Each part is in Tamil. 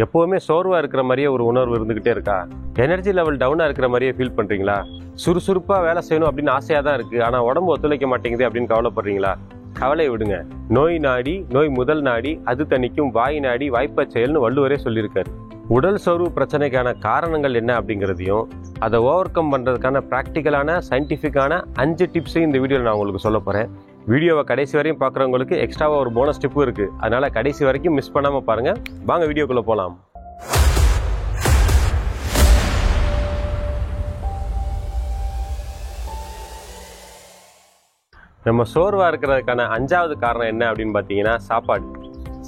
எப்போவுமே சோர்வாக இருக்கிற மாதிரியே ஒரு உணர்வு இருந்துக்கிட்டே இருக்கா? எனர்ஜி லெவல் டவுனாக இருக்கிற மாதிரியே ஃபீல் பண்ணுறீங்களா? சுறுசுறுப்பாக வேலை செய்யணும் அப்படின்னு ஆசையாக தான் இருக்குது, ஆனால் உடம்பு ஒத்துழைக்க மாட்டேங்குது அப்படின்னு கவலைப்படுறீங்களா? கவலையை விடுங்க. நோய் நாடி நோய் முதல் நாடி அது தணிக்கும் வாய் நாடி வாய்ப்பச் செயல்னு வள்ளுவரே சொல்லியிருக்காரு. உடல் சோர்வு பிரச்சனைக்கான காரணங்கள் என்ன அப்படிங்கிறதையும் அதை ஓவர் கம் பண்ணுறதுக்கான ப்ராக்டிக்கலான சயின்டிஃபிக்கான 5 டிப்ஸையும் இந்த வீடியோவில் நான் உங்களுக்கு சொல்ல போகிறேன். வீடியோவை கடைசி வரையும் பார்க்குறவங்களுக்கு எக்ஸ்ட்ராவாக ஒரு போனஸ் டிப்பும் இருக்குது. அதனால் கடைசி வரைக்கும் மிஸ் பண்ணாமல் பாருங்கள். வாங்க வீடியோக்குள்ளே போகலாம். நம்ம சோர்வாக இருக்கிறதுக்கான 5வது காரணம் என்ன அப்படின்னு பார்த்தீங்கன்னா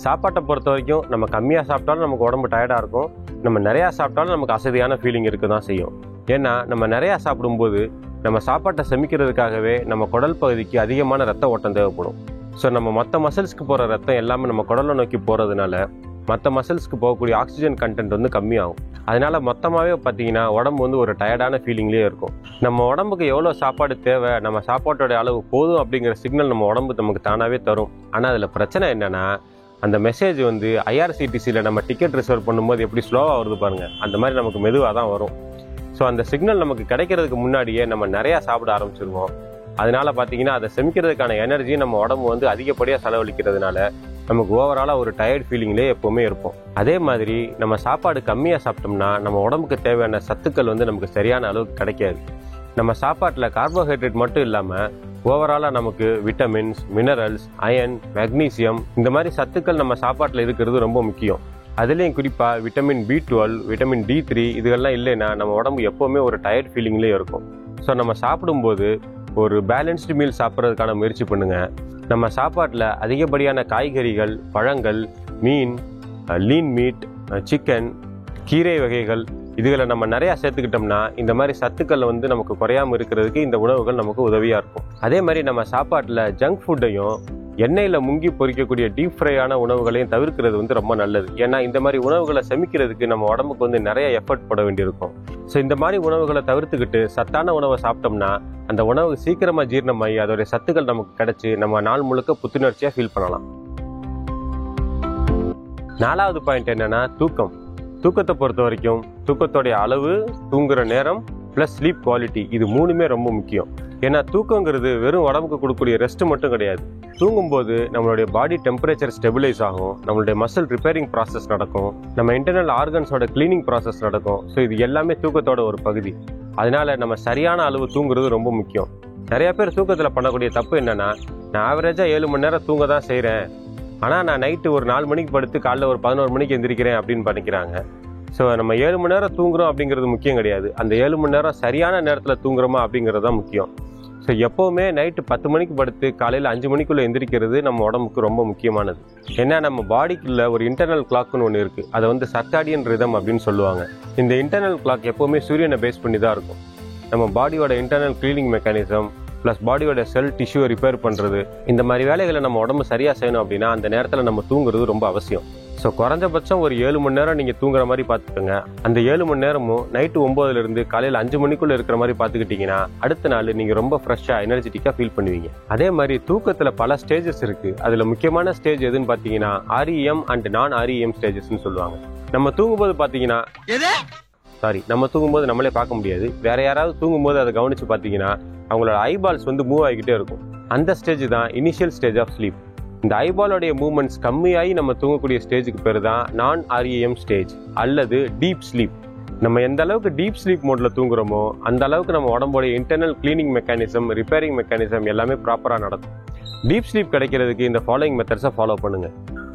சாப்பாட்டை பொறுத்த வரைக்கும் நம்ம கம்மியாக சாப்பிட்டாலும் நமக்கு உடம்பு டயர்டாக இருக்கும், நம்ம நிறையா சாப்பிட்டாலும் நமக்கு அசதியான ஃபீலிங் இருக்க தான் செய்யும். ஏன்னா நம்ம நிறையா சாப்பிடும்போது நம்ம சாப்பாட்டை செமிக்கிறதுக்காகவே நம்ம குடல் பகுதிக்கு அதிகமான ரத்த ஓட்டம் தேவைப்படும். ஸோ நம்ம மற்ற மசில்ஸ்க்கு போகிற ரத்தம் எல்லாமே நம்ம குடலை நோக்கி போகிறதுனால மற்ற மசில்ஸ்க்கு போகக்கூடிய ஆக்சிஜன் கண்டென்ட் வந்து கம்மியாகும். அதனால மொத்தமாகவே பார்த்தீங்கன்னா உடம்பு வந்து ஒரு டயர்டான ஃபீலிங்லேயே இருக்கும். நம்ம உடம்புக்கு எவ்வளோ சாப்பாடு தேவை, நம்ம சாப்பாட்டோட அளவு போதும் அப்படிங்கிற சிக்னல் நம்ம உடம்பு நமக்கு தானாகவே தரும். ஆனால் அதில் பிரச்சனை என்னென்னா, அந்த மெசேஜ் வந்து ஐஆர்சிடிசியில் நம்ம டிக்கெட் ரிசர்வ் பண்ணும்போது எப்படி ஸ்லோவாக வருது பாருங்கள், அந்த மாதிரி நமக்கு மெதுவாக தான் வரும். ஸோ அந்த சிக்னல் நமக்கு கிடைக்கிறதுக்கு முன்னாடியே நம்ம நிறையா சாப்பிட ஆரம்பிச்சிருவோம். அதனால பார்த்தீங்கன்னா அதை செமிக்கிறதுக்கான எனர்ஜி நம்ம உடம்பு வந்து அதிகப்படியாக செலவழிக்கிறதுனால நமக்கு ஓவராலாக ஒரு டயர்ட் ஃபீலிங்லேயே எப்போவுமே இருப்போம். அதே மாதிரி நம்ம சாப்பாடு கம்மியாக சாப்பிட்டோம்னா நம்ம உடம்புக்கு தேவையான சத்துக்கள் வந்து நமக்கு சரியான அளவுக்கு கிடைக்காது. நம்ம சாப்பாட்டில் கார்போஹைட்ரேட் மட்டும் இல்லாமல் ஓவராலாக நமக்கு விட்டமின்ஸ், மினரல்ஸ், அயன், மெக்னீசியம் இந்த மாதிரி சத்துக்கள் நம்ம சாப்பாட்டில் இருக்கிறது ரொம்ப முக்கியம். அதுலேயும் குறிப்பாக விட்டமின் B12, விட்டமின் D3 இதுகள்லாம் இல்லைன்னா நம்ம உடம்பு எப்போவுமே ஒரு டயர்ட் ஃபீலிங்லேயே இருக்கும். ஸோ நம்ம சாப்பிடும்போது ஒரு பேலன்ஸ்டு மீல் சாப்பிட்றதுக்கான முயற்சி பண்ணுங்கள். நம்ம சாப்பாட்டில் அதிகப்படியான காய்கறிகள், பழங்கள், மீன், லீன் மீட், சிக்கன், கீரை வகைகள் இதுகளை நம்ம நிறையா சேர்த்துக்கிட்டோம்னா இந்த மாதிரி சத்துக்கள் வந்து நமக்கு குறையாமல் இருக்கிறதுக்கு இந்த உணவுகள் நமக்கு உதவியாக இருக்கும். அதே மாதிரி நம்ம சாப்பாட்டில் ஜங்க் ஃபுட்டையும் எண்ணெயில் முங்கி பொரிக்கக்கூடிய டீப் ஃப்ரையான உணவுகளையும் தவிர்க்கிறது வந்து ரொம்ப நல்லது. ஏன்னா இந்த மாதிரி உணவுகளை செமிக்கிறதுக்கு நம்ம உடம்புக்கு வந்து நிறைய எஃபர்ட் போட வேண்டியிருக்கும். ஸோ இந்த மாதிரி உணவுகளை தவிர்த்துக்கிட்டு சத்தான உணவை சாப்பிட்டோம்னா அந்த உணவு சீக்கிரமாக ஜீரணமாகி அதோடைய சத்துக்கள் நமக்கு கிடைச்சி நம்ம நாள் முழுக்க புத்துணர்ச்சியாக ஃபீல் பண்ணலாம். 4வது பாயிண்ட் என்னன்னா தூக்கத்தை பொறுத்த வரைக்கும் தூக்கத்தோடைய அளவு, தூங்குற நேரம் ப்ளஸ் ஸ்லீப் குவாலிட்டி இது 3மே ரொம்ப முக்கியம். ஏன்னா தூக்கங்கிறது வெறும் உடம்புக்கு கொடுக்கக்கூடிய ரெஸ்ட் மட்டும் கிடையாது. தூங்கும்போது நம்மளுடைய பாடி டெம்பரேச்சர் ஸ்டெபிலைஸ் ஆகும், நம்மளுடைய மசில் ரிப்பேரிங் ப்ராசஸ் நடக்கும், நம்ம இன்டர்னல் ஆர்கன்ஸோட கிளீனிங் ப்ராசஸ் நடக்கும். ஸோ இது எல்லாமே தூக்கத்தோட ஒரு பகுதி. அதனால நம்ம சரியான அளவு தூங்குறது ரொம்ப முக்கியம். நிறைய பேர் தூக்கத்தில் பண்ணக்கூடிய தப்பு என்னன்னா, நான் ஆவரேஜாக 7 மணி நேரம் தூங்க தான் செய்கிறேன், ஆனால் நான் நைட்டு ஒரு 4 மணிக்கு படுத்து காலைல ஒரு 11 மணிக்கு எந்திரிக்கிறேன் அப்படின்னு பண்ணிக்கிறாங்க. ஸோ நம்ம 7 மணி நேரம் தூங்குறோம் அப்படிங்கிறது முக்கியம் கிடையாது, அந்த 7 மணி நேரம் சரியான நேரத்தில் தூங்குறோமா அப்படிங்கிறது தான் முக்கியம். ஸோ எப்போவுமே நைட்டு 10 மணிக்கு படுத்து காலையில் 5 மணிக்குள்ளே எந்திரிக்கிறது நம்ம உடம்புக்கு ரொம்ப முக்கியமானது. ஏன்னா நம்ம பாடிக்குள்ள ஒரு இன்டர்னல் கிளாக்னு ஒன்று இருக்குது, அதை வந்து சர்காடியன் ரிதம் அப்படின்னு சொல்லுவாங்க. இந்த இன்டர்னல் கிளாக் எப்போவுமே சூரியனை பேஸ் பண்ணி தான் இருக்கும். நம்ம பாடியோட இன்டர்னல் கிளீனிங் மெக்கானிசம் ப்ளஸ் பாடியோட செல் டிஷ்யூவை ரிப்பேர் பண்ணுறது இந்த மாதிரி வேலைகளை நம்ம உடம்பு சரியாக செய்யணும் அப்படின்னா அந்த நேரத்தில் நம்ம தூங்குறது ரொம்ப அவசியம். ஸோ குறைஞ்சபட்சம் ஒரு 7 மணி நேரம் நீங்கள் தூங்குற மாதிரி பார்த்துக்கோங்க. அந்த 7 மணி நேரமும் நைட்டு 9லேருந்து காலையில் 5 மணிக்குள்ளே இருக்கிற மாதிரி பார்த்துக்கிட்டிங்கன்னா அடுத்த நாள் நீங்கள் ரொம்ப ஃப்ரெஷ்ஷாக எனர்ஜெட்டிக்காக ஃபீல் பண்ணுவீங்க. அதே மாதிரி தூக்கத்தில் பல ஸ்டேஜஸ் இருக்குது. அதில் முக்கியமான ஸ்டேஜ் எதுன்னு பார்த்தீங்கன்னா REM அண்ட் நான் REM ஸ்டேஜஸ்ன்னு சொல்லுவாங்க. நம்ம தூங்கும்போது பார்த்தீங்கன்னா நம்ம தூங்கும்போது நம்மளே பார்க்க முடியாது, வேற யாராவது தூங்கும்போது அதை கவனித்து பார்த்தீங்கன்னா அவங்களோட ஐபால்ஸ் வந்து மூவ் ஆகிக்கிட்டே இருக்கும். அந்த ஸ்டேஜ் தான் இனிஷியல் ஸ்டேஜ் ஆஃப் ஸ்லீப். இந்த ஐபாலோடைய மூவ்மெண்ட்ஸ் கம்மியாகி நம்ம தூங்கக்கூடிய ஸ்டேஜுக்கு பேர் தான் நான் REM ஸ்டேஜ் அல்லது டீப் ஸ்லீப். நம்ம எந்த அளவுக்கு டீப் ஸ்லீப் மோட்ல தூங்குறோமோ அந்த அளவுக்கு நம்ம உடம்போடைய internal cleaning mechanism, repairing mechanism எல்லாமே ப்ராப்பராக நடக்கும். டீப் ஸ்லீப் கிடைக்கிறதுக்கு இந்த ஃபாலோயிங் மெத்தட்ஸை ஃபாலோ பண்ணுங்க.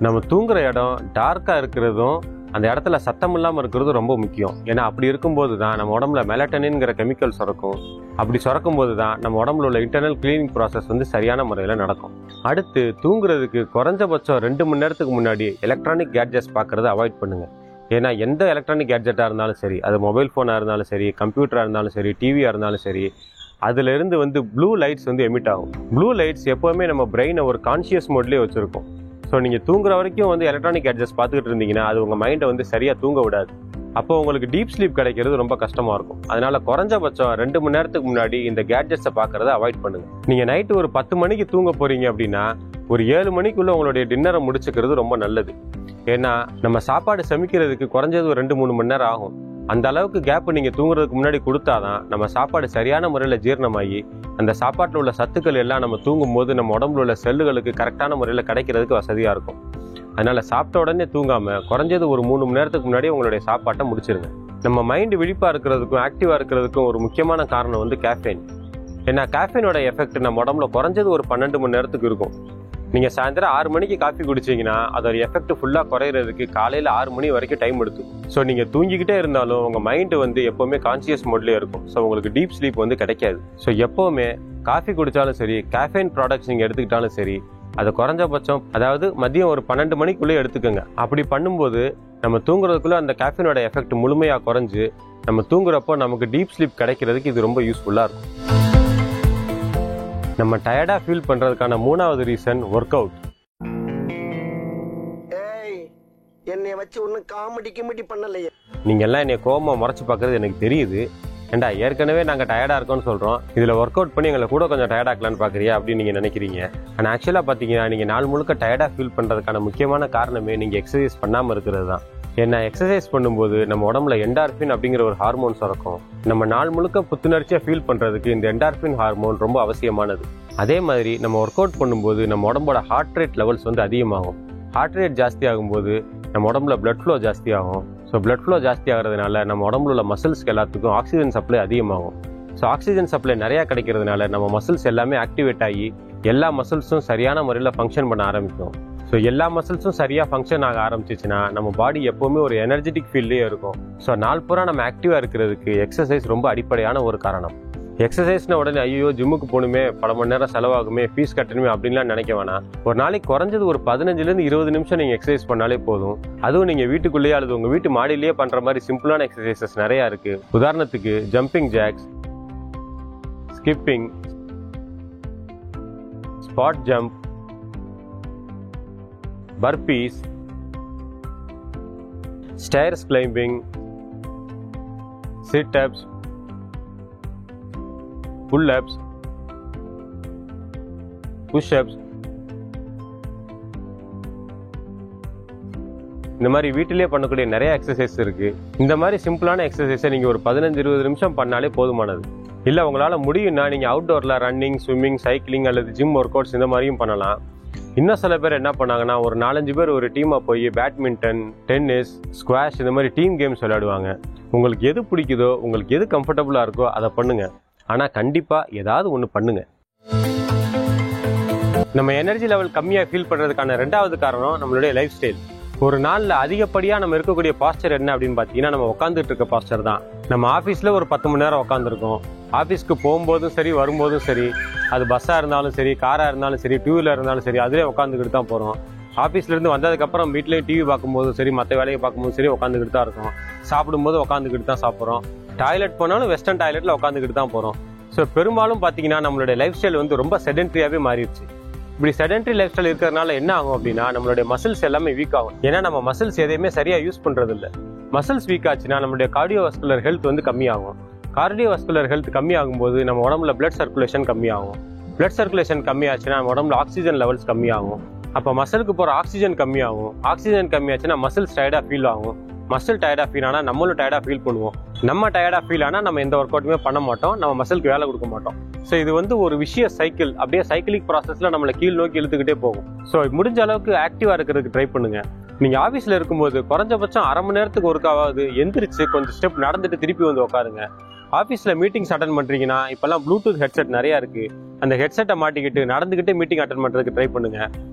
நம்ம தூங்குற இடம் டார்க்காக இருக்கிறதும் அந்த இடத்துல சத்தம் இல்லாமல் இருக்கிறது ரொம்ப முக்கியம். ஏன்னா அப்படி இருக்கும்போது தான் நம்ம உடம்புல மெலட்டனின்ங்கிற கெமிக்கல் சுரக்கும். அப்படி சுரக்கும் போது தான் நம்ம உடம்புல உள்ள இன்டர்னல் கிளீனிங் ப்ராசஸ் வந்து சரியான முறையில் நடக்கும். அடுத்து தூங்குறதுக்கு குறைஞ்சபட்சம் 2 மணி நேரத்துக்கு முன்னாடி எலக்ட்ரானிக் கேட்ஜெட்ஸ் பார்க்கறத அவாய்ட் பண்ணுங்க. ஏன்னா எந்த எலக்ட்ரானிக் கேட்ஜெட்டாக இருந்தாலும் சரி, அது மொபைல் ஃபோனாக இருந்தாலும் சரி, கம்ப்யூட்டராக இருந்தாலும் சரி, டிவியாக இருந்தாலும் சரி, அதுலேருந்து வந்து ப்ளூ லைட்ஸ் வந்து எமிட் ஆகும். ப்ளூ லைட்ஸ் எப்போவுமே நம்ம பிரெயினை ஒரு கான்ஷியஸ் மோட்லேயே வச்சுருக்கோம். ஸோ நீங்கள் தூங்குற வரைக்கும் வந்து எலக்ட்ரானிக் கேட்ஜெட்ஸ் பார்த்துக்கிட்டு இருந்தீங்கன்னா அது உங்கள் மைண்டை வந்து சரியாக தூங்க விடாது. அப்போ உங்களுக்கு டீப் ஸ்லீப் கிடைக்கிறது ரொம்ப கஷ்டமாக இருக்கும். அதனால குறைஞ்சபட்சம் 2 மணி நேரத்துக்கு முன்னாடி இந்த கேட்ஜெட்ஸை பார்க்கறத அவாய்ட் பண்ணுங்க. நீங்கள் நைட்டு ஒரு 10 மணிக்கு தூங்க போறீங்க அப்படின்னா ஒரு 7 மணிக்குள்ள உங்களுடைய டின்னரை முடிச்சுக்கிறது ரொம்ப நல்லது. ஏன்னா நம்ம சாப்பாடு சமைக்கிறதுக்கு குறைஞ்சது ஒரு 2-3 மணி நேரம் ஆகும். அந்த அளவுக்கு கேப் நீங்க தூங்குறதுக்கு முன்னாடி கொடுத்தாதான் நம்ம சாப்பாடு சரியான முறையில் ஜீரணமாகி அந்த சாப்பாட்டில் உள்ள சத்துக்கள் எல்லாம் நம்ம தூங்கும் போது நம்ம உடம்புல உள்ள செல்லுகளுக்கு கரெக்டான முறையில் கிடைக்கிறதுக்கு வசதியா இருக்கும். அதனால சாப்பிட்ட உடனே தூங்காம குறைஞ்சது ஒரு 3 மணி நேரத்துக்கு முன்னாடி உங்களுடைய சாப்பாட்டை முடிச்சிருங்க. நம்ம மைண்டு விழிப்பா இருக்கிறதுக்கும் ஆக்டிவா இருக்கிறதுக்கும் ஒரு முக்கியமான காரணம் வந்து கேஃபைன். ஏன்னா கேஃபைனோட எஃபெக்ட் நம்ம உடம்புல குறைஞ்சது ஒரு 12 மணி நேரத்துக்கு இருக்கும். நீங்க சாயந்தரம் 6 மணிக்கு காஃபி குடிச்சீங்கன்னா அதோட எஃபெக்ட் ஃபுல்லா குறையிறதுக்கு காலையில 6 மணி வரைக்கும் டைம் எடுக்கும். ஸோ நீங்க தூங்கிக்கிட்டே இருந்தாலும் உங்க மைண்ட் வந்து எப்பவுமே கான்சியஸ் மோட்லயே இருக்கும். ஸோ உங்களுக்கு டீப் ஸ்லீப் வந்து கிடைக்காது. ஸோ எப்பவுமே காஃபி குடிச்சாலும் சரி, கேஃபைன் ப்ராடக்ட்ஸ் நீங்க எடுத்துக்கிட்டாலும் சரி, அது குறைஞ்சபட்சம் அதாவது மதியம் ஒரு 12 மணிக்குள்ளே எடுத்துக்கோங்க. அப்படி பண்ணும்போது நம்ம தூங்குறதுக்குள்ள அந்த கேஃபைனோட எஃபெக்ட் முழுமையா குறைஞ்சு நம்ம தூங்குறப்போ நமக்கு டீப் ஸ்லீப் கிடைக்கிறதுக்கு இது ரொம்ப யூஸ்ஃபுல்லா இருக்கும். நம்ம டயர்டா ஃபீல் பண்றதுக்கான 3வது ரீசன் ஒர்க் அவுட். என்னை வச்சு ஒன்னும் காமெடி பண்ணலையே. நீங்க எல்லாம் என்னை கோபமா முறைச்சு பார்க்கறது எனக்கு தெரியுது. ஏண்டா ஏற்கனவே நாங்கள் டயர்டாக இருக்கோம்னு சொல்கிறோம், இதில் ஒர்க் அவுட் பண்ணி எங்களை கூட கொஞ்சம் டயர்டாக்கலான்னு பார்க்குறியா அப்படின்னு நீங்கள் நினைக்கிறீங்க. ஆனால் ஆக்சுவலாக பார்த்தீங்கன்னா நீங்கள் நாள் முழுக்க டயர்டாக ஃபீல் பண்ணுறதுக்கான முக்கியமான காரணமே நீங்கள் எக்ஸசைஸ் பண்ணாமல் இருக்கிறது தான். ஏன்னா எக்ஸசைஸ் பண்ணும்போது நம்ம உடம்புல என்டார்பின் அப்படிங்கிற ஒரு ஹார்மோன் சுரக்கும். நம்ம நாள் முழுக்க புத்துணர்ச்சியாக ஃபீல் பண்ணுறதுக்கு இந்த என்டார்பின் ஹார்மோன் ரொம்ப அவசியமானது. அதே மாதிரி நம்ம ஒர்க் அவுட் பண்ணும்போது நம்ம உடம்போட ஹார்ட் ரேட் லெவல்ஸ் வந்து அதிகமாகும். ஹார்ட் ரேட் ஜாஸ்தி ஆகும்போது நம்ம உடம்புல பிளட் ஃப்ளோ ஜாஸ்தி ஆகும். ஸோ பிளட் ஃப்ளோ ஜாஸ்தி ஆகிறதுனால நம்ம உடம்புல உள்ள மசில்ஸ்க்கு எல்லாத்துக்கும் ஆக்சிஜன் சப்ளை அதிகமாகும். ஸோ ஆக்சிஜன் சப்ளை நிறையா கிடைக்கிறதுனால நம்ம மசில்ஸ் எல்லாமே ஆக்டிவேட் ஆகி எல்லா மசில்ஸும் சரியான முறையில் ஃபங்க்ஷன் பண்ண ஆரம்பிக்கும். ஸோ எல்லா மசில்ஸும் சரியாக ஃபங்க்ஷன் ஆக ஆரம்பிச்சிச்சுன்னா நம்ம பாடி எப்போவுமே ஒரு எனர்ஜெட்டிக் ஃபீல்ட்லேயே இருக்கும். ஸோ நாள் பூரா நம்ம ஆக்டிவாக இருக்கிறதுக்கு எக்ஸசைஸ் ரொம்ப அடிப்படையான ஒரு காரணம். எக்ஸசைஸ்னா உடனே ஐயோ ஜிம்முக்கு போகணுமே, பல மணி நேரம் செலவாகுமே, ஃபீஸ் கட்டணுமே அப்படின்லாம் நினைக்க வேணாம். ஒரு நாளைக்கு குறைஞ்சது ஒரு 15லேருந்து 20 நிமிஷம் நீங்கள் எக்ஸசைஸ் பண்ணாலே போதும். அதுவும் நீங்கள் வீட்டுக்குள்ளேயே அல்லது உங்கள் வீட்டு மாடியிலேயே பண்ணுற மாதிரி சிம்பிளான எக்ஸசைசஸ் நிறையா இருக்குது. உதாரணத்துக்கு jumping jacks, skipping, spot jump, burpees, stairs climbing, sit ups, pull ups, push ups, இந்த மாதிரி வீட்டிலேயே பண்ணக்கூடிய நிறைய எக்ஸசைஸ் இருக்கு. இந்த மாதிரி சிம்பிளான எக்ஸசைஸை நீங்க ஒரு 15-20 நிமிஷம் பண்ணாலே போதுமானது. இல்ல உங்களால முடியும்னா நீங்க அவுட்டோர்ல ரன்னிங், ஸ்விம்மிங், சைக்கிளிங் அல்லது ஜிம் ஒர்க் அவுட்ஸ் இந்த மாதிரியும் பண்ணலாம். இன்னும் சில பேர் என்ன பண்ணாங்கன்னா ஒரு 4-5 பேர் ஒரு டீமா போய் பேட்மிண்டன், டென்னிஸ், ஸ்குவாஷ் இந்த மாதிரி டீம் கேம்ஸ் விளையாடுவாங்க. உங்களுக்கு எது பிடிக்குதோ, உங்களுக்கு எது கம்ஃபர்டபுளா இருக்கோ அதை பண்ணுங்க. ஆனா கண்டிப்பா ஏதாவது ஒண்ணு பண்ணுங்க. நம்ம எனர்ஜி லெவல் கம்மியா ஃபீல் பண்றதுக்கான 2வது காரணம் நம்மளுடைய லைஃப் ஸ்டைல். ஒரு நாள்ல அதிகப்படியா நம்ம இருக்கக்கூடிய பாஸ்டர் என்ன அப்படின்னு பாத்தீங்கன்னா நம்ம உட்காந்துட்டு இருக்க பாஸ்டர் தான். நம்ம ஆபீஸ்ல ஒரு 10 மணி நேரம் உட்காந்துருக்கோம். ஆபீஸ்க்கு போகும்போதும் சரி, வரும்போதும் சரி, அது பஸ்ஸா இருந்தாலும் சரி, காரா இருந்தாலும் சரி, 2 வீலர் இருந்தாலும் சரி, அதுலேயே உட்காந்துக்கிட்டு தான் போறோம். ஆஃபீஸ்ல இருந்து வந்ததுக்கப்புறம் வீட்லேயும் டிவி பார்க்கும்போதும் சரி, மற்ற வேலையை பார்க்கும்போது சரி உட்காந்துக்கிட்டு தான் இருக்கோம். சாப்பிடும்போது உட்காந்துக்கிட்டு தான் சாப்பிட்றோம். டாய்லெட் போனாலும் வெஸ்டர்ன் டாய்லெட்ல உட்காந்துக்கிட்டு தான் போறோம். ஸோ பெரும்பாலும் பார்த்தீங்கன்னா நம்மளுடைய லைஃப் ஸ்டைல் வந்து ரொம்ப செடென்ட்ரியாவே மாறிடுச்சு. இப்படி செடென்ட்ரி லைஃப் ஸ்டைல் இருக்கிறதுனால என்ன ஆகும் அப்படின்னா நம்மளுடைய மசில்ஸ் எல்லாமே வீக் ஆகும். ஏன்னா நம்ம மசில்ஸ் எதையுமே சரியா யூஸ் பண்றது இல்லை. மசில்ஸ் வீக் ஆச்சுன்னா நம்மளுடைய கார்டியோவாஸ்குலர் ஹெல்த் வந்து கம்மியாகும். கார்டியோவாஸ்குலர் ஹெல்த் கம்மியாகும் போது நம்ம உடம்புல பிளட் சர்க்குலேஷன் கம்மியாகும். பிளட் சர்க்குலேஷன் கம்மியாச்சுன்னா நம்ம உடம்புல ஆக்சிஜன் லெவல்ஸ் கம்மியாகும். அப்போ மசிலுக்கு போகிற ஆக்சிஜன் கம்மியாகும். ஆக்சிஜன் கம்மியாச்சுன்னா மசில்ஸ் டயர்டாக ஃபீல் ஆகும். மசில் டயர்டாக ஃபீல் ஆனால் நம்மளும் டயர்டாக ஃபீல் பண்ணுவோம். நம்ம டயர்டாக ஃபீல் ஆனால் நம்ம எந்த ஒர்க் அவுட்டுமே பண்ண மாட்டோம். நம்ம மசிலுக்கு வேலை கொடுக்க மாட்டோம். ஸோ இது வந்து ஒரு விஷய சைக்கிள். அப்படியே சைக்கிளிக் ப்ராசஸில் நம்மளை கீழ் நோக்கி இழுத்துக்கிட்டே போகும். ஸோ முடிஞ்ச அளவுக்கு ஆக்டிவாக இருக்கிறதுக்கு ட்ரை பண்ணுங்க. நீங்கள் ஆஃபீஸில் இருக்கும்போது குறைஞ்சபட்சம் அரை மணி நேரத்துக்கு ஒருக்காவது எந்திரிச்சு கொஞ்சம் ஸ்டெப் நடந்துட்டு திருப்பி வந்து உட்காருங்க. ஆஃபீஸில் மீட்டிங்ஸ் அட்டன் பண்ணுறீங்கன்னா இப்போல்லாம் ப்ளூடூத் ஹெட்செட் நிறையா இருக்குது. அந்த ஹெட்செட்டை மாட்டிக்கிட்டு நடந்துக்கிட்டே மீட்டிங் அட்டன் பண்ணுறதுக்கு ட்ரை பண்ணுங்க.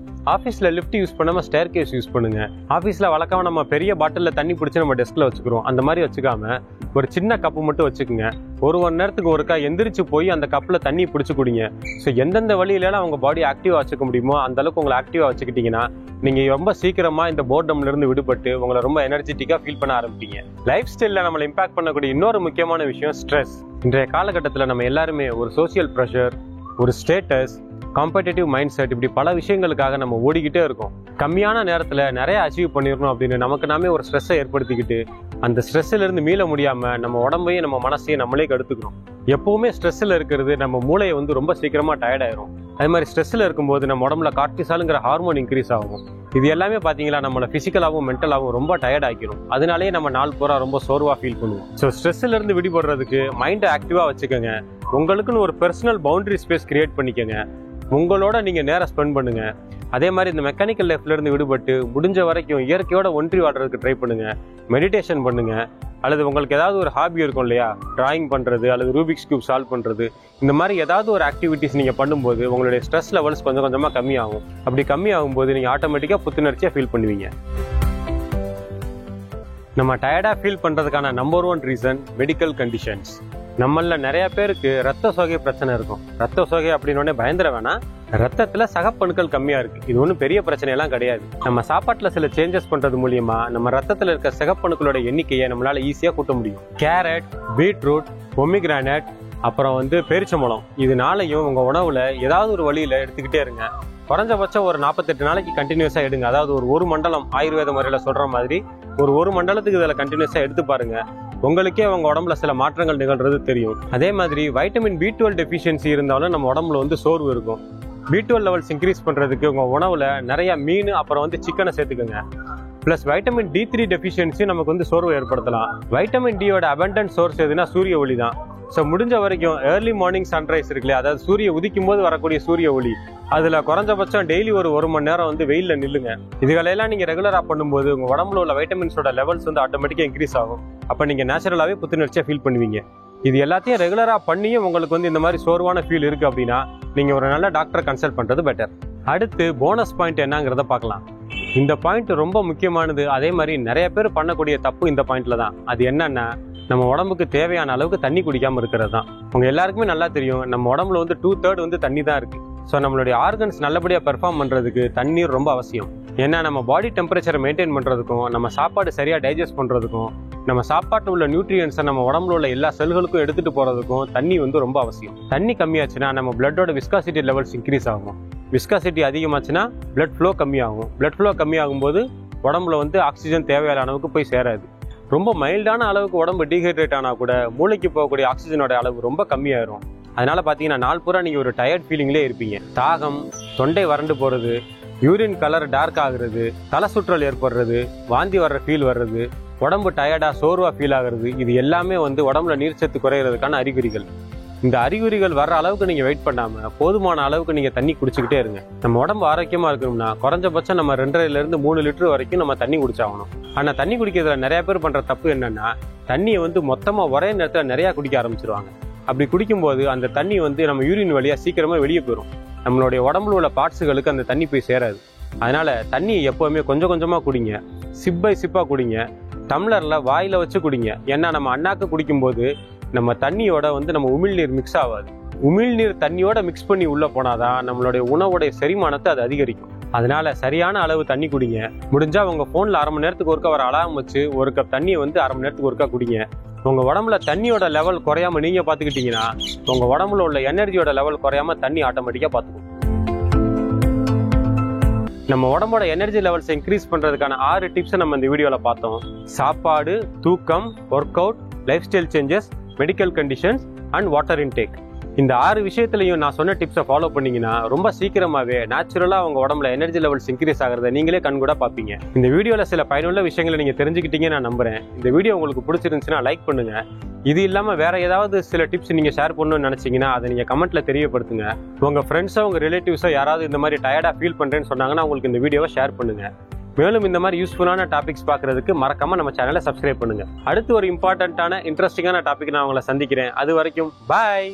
ஆஃபீஸில் லிஃப்ட் யூஸ் பண்ணாமல் ஸ்டேர் கேஸ் யூஸ் பண்ணுங்க. ஆஃபீஸில் வழக்கமாக நம்ம பெரிய பாட்டிலில் தண்ணி பிடிச்சி நம்ம டெஸ்கில் வச்சுக்கிறோம். அந்த மாதிரி வச்சுக்காம ஒரு சின்ன கப்பு மட்டும் வச்சுக்கோங்க. 1 மணி நேரத்துக்கு ஒருக்கா எந்திரிச்சு போய் அந்த கப்பில் தண்ணி பிடிச்சி குடிங்க. ஸோ எந்தெந்த வழியிலாம் அவங்க பாடி ஆக்டிவாக வச்சுக்க முடியுமோ அந்த அளவுக்கு உங்களை ஆக்டிவாக வச்சுக்கிட்டீங்கன்னா நீங்கள் ரொம்ப சீக்கிரமாக இந்த போர்டம்லேருந்து விடுபட்டு உங்களை ரொம்ப எனர்ஜெட்டிக்காக ஃபீல் பண்ண ஆரம்பிப்பீங்க. லைஃப் ஸ்டைலில் நம்மளை இம்பாக்ட் பண்ணக்கூடிய இன்னொரு முக்கியமான விஷயம் ஸ்ட்ரெஸ். இன்றைய காலகட்டத்தில் நம்ம எல்லாருமே ஒரு சோசியல் ப்ரெஷர், ஒரு ஸ்டேட்டஸ், காம்படிட்டிவ் மைண்ட் செட், இப்படி பல விஷயங்களுக்காக நம்ம ஓடிக்கிட்டே இருக்கோம். கம்மியான நேரத்தில் நிறைய அச்சீவ் பண்ணிடணும் அப்படின்னு நமக்கு நாமே ஒரு ஸ்ட்ரெஸ்ஸை ஏற்படுத்திக்கிட்டு அந்த ஸ்ட்ரெஸ்ஸிலிருந்து மீள முடியாமல் நம்ம உடம்பையும் நம்ம மனசையும் நம்மளே கெடுத்துக்கிறோம். எப்பவுமே ஸ்ட்ரெஸ்ஸில் இருக்கிறது நம்ம மூளையை வந்து ரொம்ப சீக்கிரமாக டயர்ட் ஆயிரும். அதே மாதிரி ஸ்ட்ரெஸ்ஸில் இருக்கும்போது நம்ம உடம்புல கார்டிசாலுங்கிற ஹார்மோன் இன்க்ரீஸ் ஆகும். இது எல்லாமே பார்த்தீங்களா நம்மளை ஃபிசிக்கலாகவும் மென்டலாகவும் ரொம்ப டயர்ட் ஆக்கிடும். அதனாலேயே நம்ம நாள் பூரா ரொம்ப சோர்வாக ஃபீல் பண்ணுவோம். ஸோ ஸ்ட்ரெஸ்ஸில் இருந்து விடுபடுறதுக்கு மைண்டை ஆக்டிவாக வச்சுக்கோங்க. உங்களுக்குன்னு ஒரு பர்சனல் பவுண்டரி ஸ்பேஸ் கிரியேட் பண்ணிக்கோங்க. உங்களோட நீங்கள் நேரம் ஸ்பெண்ட் பண்ணுங்க. அதே மாதிரி இந்த மெக்கானிக்கல் லைஃப்ல இருந்து விடுபட்டு முடிஞ்ச வரைக்கும் இயற்கையோட ஒன்றி வாடுறதுக்கு ட்ரை பண்ணுங்க. மெடிடேஷன் பண்ணுங்க. அல்லது உங்களுக்கு ஏதாவது ஒரு ஹாபி இருக்கும் இல்லையா, டிராயிங் பண்ணுறது அல்லது ரூபிக்ஸ் கியூப் சால்வ் பண்ணுறது, இந்த மாதிரி ஏதாவது ஒரு ஆக்டிவிட்டிஸ் நீங்கள் பண்ணும்போது உங்களுடைய ஸ்ட்ரெஸ் லெவல்ஸ் கொஞ்சம் கொஞ்சமாக கம்மியாகும். அப்படி கம்மியாகும்போது நீங்கள் ஆட்டோமேட்டிக்காக புத்துணர்ச்சியாக ஃபீல் பண்ணுவீங்க. நம்ம டயர்டாக ஃபீல் பண்ணுறதுக்கான நம்பர் 1 ரீசன் மெடிக்கல் கண்டிஷன்ஸ். நம்மள நிறைய பேருக்கு ரத்த சோகை பிரச்சனை இருக்கும். ரத்த சோகை அப்படின்னு பயந்துட வேணாம். ரத்தத்துல சகப்பணுக்கள் கம்மியா இருக்கு. இது ஒன்றும் பெரிய பிரச்சனை எல்லாம் கிடையாது. நம்ம சாப்பாட்டுல சில சேஞ்சஸ் பண்றது மூலியமா நம்ம ரத்தத்துல இருக்க சகப்பணுக்களோட எண்ணிக்கையை நம்மளால ஈஸியா கூட்ட முடியும். கேரட், பீட்ரூட், பொமிகிரானட், அப்புறம் பேரிச்சம்பழம், இதனாலையும் உங்க உணவுல ஏதாவது ஒரு வழியில எடுத்துக்கிட்டே இருங்க. குறைஞ்சபட்சம் ஒரு 48 நாளைக்கு கண்டினியூஸா எடுங்க. அதாவது ஒரு மண்டலம் ஆயுர்வேத முறையில சொல்ற மாதிரி ஒரு மண்டலத்துக்கு இதில் கண்டினியூஸா எடுத்து பாருங்க. உங்களுக்கே உங்க உடம்புல சில மாற்றங்கள் நிகழ்றது தெரியும். அதே மாதிரி வைட்டமின் B12 டெஃபிஷியன்சி இருந்தாலும் நம்ம உடம்புல சோர்வு இருக்கும். B12 லெவல்ஸ் இன்க்ரீஸ் பண்றதுக்கு உங்க உணவுல நிறைய மீன் அப்புறம் சிக்கனை சேர்த்துக்கோங்க. பிளஸ் வைட்டமின் D3 டெஃபிஷியன்சி நமக்கு சோர்வு ஏற்படுத்தலாம். வைட்டமின் டியோட அபண்டன்ட் சோர்ஸ் எதுனா சூரிய ஒளி தான். ஸோ முடிஞ்ச வரைக்கும் ஏர்லி மார்னிங் சன்ரைஸ் இருக்குல்லையா, அதாவது சூரிய உதிக்கும் போது வரக்கூடிய சூரிய ஒளி, அதுல குறைஞ்சபட்சம் டெய்லி ஒரு மணி நேரம் வெயில்ல நில்லுங்க. இதுகளெல்லாம் நீங்க ரெகுலரா பண்ணும்போது உங்க உடம்புல உள்ள வைட்டமின்ஸோட லெவல்ஸ் ஆட்டோமேட்டிக்கா இன்க்ரீஸ் ஆகும். அப்ப நீங்க நேச்சுரலாவே புத்துணர்ச்சியா ஃபீல் பண்ணுவீங்க. இது எல்லாத்தையும் ரெகுலரா பண்ணியும் உங்களுக்கு இந்த மாதிரி சோர்வான ஃபீல் இருக்கு அப்படின்னா நீங்க ஒரு நல்ல டாக்டரை கன்சல்ட் பண்றது பெட்டர். அடுத்து போனஸ் பாயிண்ட் என்னங்கிறத பார்க்கலாம். இந்த பாயிண்ட் ரொம்ப முக்கியமானது. அதே மாதிரி நிறைய பேர் பண்ணக்கூடிய தப்பு இந்த பாயிண்ட்ல தான். அது என்னன்னா, நம்ம உடம்புக்கு தேவையான அளவுக்கு தண்ணி குடிக்காம இருக்கிறது தான். உங்க எல்லாருக்குமே நல்லா தெரியும், நம்ம உடம்புல 2/3 தண்ணி தான் இருக்கு. ஸோ நம்மளுடைய ஆர்கன்ஸ் நல்லபடியாக பெர்ஃபார்ம் பண்ணுறதுக்கு தண்ணீர் ரொம்ப அவசியம். ஏன்னா நம்ம பாடி டெம்பரேச்சரை மெயின்டைன் பண்ணுறதுக்கும், நம்ம சாப்பாடு சரியாக டைஜஸ்ட் பண்ணுறதுக்கும், நம்ம சாப்பாட்டில் உள்ள நியூட்ரியன்ஸை நம்ம உடம்புல உள்ள எல்லா செல்களுக்கும் எடுத்துகிட்டு போகிறதுக்கும் தண்ணி ரொம்ப அவசியம். தண்ணி கம்மியாச்சுன்னா நம்ம பிளட்டோட விஸ்காசிட்டி லெவல்ஸ் இன்க்ரீஸ் ஆகும். விஸ்காசிட்டி அதிகமாச்சுன்னா பிளட் ஃப்ளோ கம்மியாகும். பிளட் ஃப்ளோ கம்மியாகும்போது உடம்புல ஆக்சிஜன் தேவையான அளவுக்கு போய் சேராது. ரொம்ப மைல்டான அளவுக்கு உடம்பு டீஹைட்ரேட் ஆனால் கூட மூளைக்கு போகக்கூடிய ஆக்சிஜனோட அளவு ரொம்ப கம்மியாயிரும். அதனால பார்த்தீங்கன்னா நாள் பூரா நீங்கள் ஒரு டயர்ட் ஃபீலிங்லேயே இருப்பீங்க. தாகம், தொண்டை வறண்டு போகிறது, யூரின் கலர் டார்க் ஆகுறது, தலை சுற்றல் ஏற்படுறது, வாந்தி வர்ற ஃபீல் வர்றது, உடம்பு டயர்டாக சோர்வாக ஃபீல் ஆகுறது, இது எல்லாமே உடம்புல நீர்ச்சத்து குறையிறதுக்கான அறிகுறிகள். இந்த அறிகுறிகள் வர்ற அளவுக்கு நீங்கள் வெயிட் பண்ணாமல் போதுமான அளவுக்கு நீங்கள் தண்ணி குடிச்சுக்கிட்டே இருங்க. நம்ம உடம்பு ஆரோக்கியமாக இருக்கணும்னா குறைஞ்சபட்சம் நம்ம 2.5 to 3 லிட்டர் வரைக்கும் நம்ம தண்ணி குடிச்சாகணும். ஆனால் தண்ணி குடிக்கிறதுல நிறைய பேர் பண்ணுற தப்பு என்னன்னா, தண்ணியை மொத்தமாக ஒரே நேரத்தில் நிறையா குடிக்க ஆரம்பிச்சிருவாங்க. அப்படி குடிக்கும்போது அந்த தண்ணி நம்ம யூரின் வழியாக சீக்கிரமாக வெளியே போயிடும். நம்மளுடைய உடம்புல உள்ள பார்ட்ஸுகளுக்கு அந்த தண்ணி போய் சேராது. அதனால தண்ணியை எப்போவுமே கொஞ்சம் கொஞ்சமாக குடிங்க. சிப் பை சிப்பாக குடிங்க. டம்ளரில் வாயில் வச்சு குடிங்க. ஏன்னா நம்ம அண்ணாக்கு குடிக்கும்போது நம்ம தண்ணியோட நம்ம உமிழ்நீர் மிக்ஸ் ஆகாது. உமிழ்நீர் தண்ணியோட மிக்ஸ் பண்ணி உள்ளே போனாதான் நம்மளுடைய உணவுடைய செரிமானத்தை அது அதிகரிக்கும். அதனால சரியான அளவு தண்ணி குடிங்க. முடிஞ்சா உங்கள் ஃபோனில் 1/2 மணி நேரத்துக்கு ஒருக்கா ஒரு அலாரம் வச்சு 1 கப் தண்ணியை 1/2 மணி நேரத்துக்கு ஒருக்கா குடிங்க. உங்கள் உடம்புல தண்ணியோட லெவல் குறையாம நீங்கள் பார்த்துக்கிட்டீங்கன்னா உங்கள் உடம்புல உள்ள எனர்ஜியோட லெவல் குறையாம தண்ணி ஆட்டோமேட்டிக்காக பார்த்துக்கும். நம்ம உடம்போட எனர்ஜி லெவல்ஸை இன்க்ரீஸ் பண்ணுறதுக்கான 6 டிப்ஸை நம்ம இந்த வீடியோவில் பார்த்தோம். சாப்பாடு, தூக்கம், work out, life style changes, medical conditions and water intake. இந்த 6 விஷயத்துலையும் நான் சொன்ன டிப்ஸை ஃபாலோ பண்ணீங்கன்னா ரொம்ப சீக்கிரமாகவே நேச்சுரலாக உங்கள் உடம்புல எனர்ஜி லெவல்ஸ் இன்க்ரீஸ் ஆகிறத நீங்களே கண்கூட பார்ப்பீங்க. இந்த வீடியோவில் சில பயனுள்ள விஷயங்களை நீங்கள் தெரிஞ்சுக்கிட்டீங்கன்னு நான் நம்புறேன். இந்த வீடியோ உங்களுக்கு பிடிச்சிருந்துச்சுன்னா லைக் பண்ணுங்க. இது இல்லாமல் வேற ஏதாவது சில டிப்ஸ் நீங்கள் ஷேர் பண்ணணும்னு நினச்சிங்கன்னா அதை நீங்கள் கமெண்ட்டில் தெரியப்படுத்துங்க. உங்கள் ஃப்ரெண்ட்ஸோ உங்கள் ரிலேட்டிவ்ஸோ யாராவது இந்த மாதிரி டயர்டாக ஃபீல் பண்ணுறேன்னு சொன்னாங்கன்னா உங்களுக்கு இந்த வீடியோவை ஷேர் பண்ணுங்க. மேலும் இந்த மாதிரி யூஸ்ஃபுல்லான டாபிக்ஸ் பார்க்கறதுக்கு மறக்காம நம்ம சேனலை சப்ஸ்கிரைப் பண்ணுங்க. அடுத்து ஒரு இம்பார்ட்டன்ட்டான இன்ட்ரெஸ்டிங்கான டாபிக் நான் உங்களை சந்திக்கிறேன். அது வரைக்கும் பாய்.